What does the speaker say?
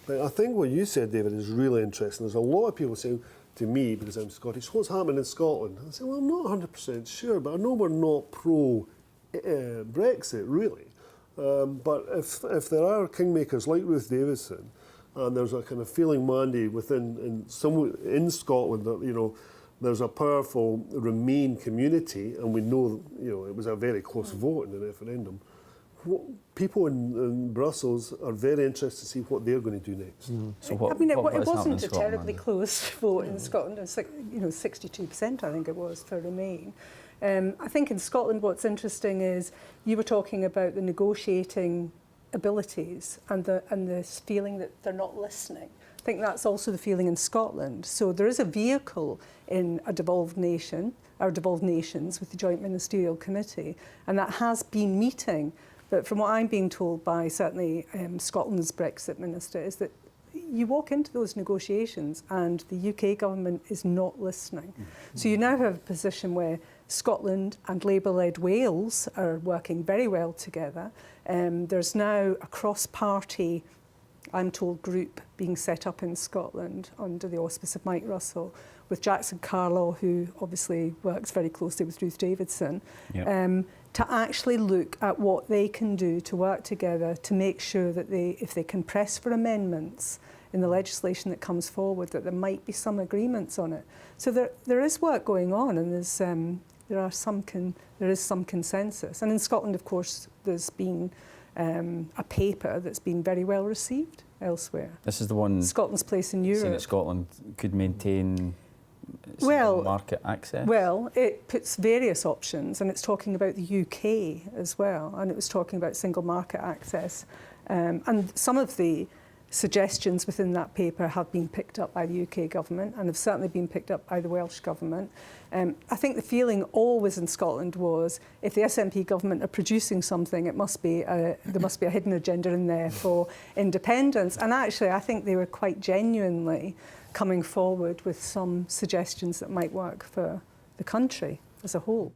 But I think what you said, David, is really interesting. There's a lot of people saying to me, because I'm Scottish, what's happening in Scotland? I say, well, I'm not 100% sure, but I know we're not pro-Brexit, really. But if there are kingmakers like Ruth Davidson, and there's a kind of feeling, Mandy, in Scotland that, you know, there's a powerful Remain community, and we know, you know, it was a very close vote in the referendum. People in Brussels are very interested to see what they're going to do next. So it wasn't a terribly close vote in Scotland. It was like, you know, 62%, I think it was, for Remain. I think in Scotland what's interesting is you were talking about the negotiating abilities and this feeling that they're not listening. I think that's also the feeling in Scotland. So there is a vehicle in a devolved nation, or devolved nations, with the Joint Ministerial Committee, and that has been meeting. But from what I'm being told by certainly Scotland's Brexit minister is that you walk into those negotiations and the UK government is not listening. So you now have a position where Scotland and Labour-led Wales are working very well together. There's now a cross-party, I'm told, group being set up in Scotland under the auspice of Mike Russell, with Jackson Carlaw, who obviously works very closely with Ruth Davidson, to actually look at what they can do to work together to make sure that if they can press for amendments in the legislation that comes forward, that there might be some agreements on it. So there is work going on, and there is some consensus. And in Scotland, of course, there's been a paper that's been very well received elsewhere. This is the one, Scotland's place in Europe, saying that Scotland could maintain market access? Well, it puts various options, and it's talking about the UK as well, and it was talking about single market access. And some of the suggestions within that paper have been picked up by the UK government and have certainly been picked up by the Welsh government. I think the feeling always in Scotland was if the SNP government are producing something, there must be a hidden agenda in there for independence. And actually, I think they were quite genuinely coming forward with some suggestions that might work for the country as a whole.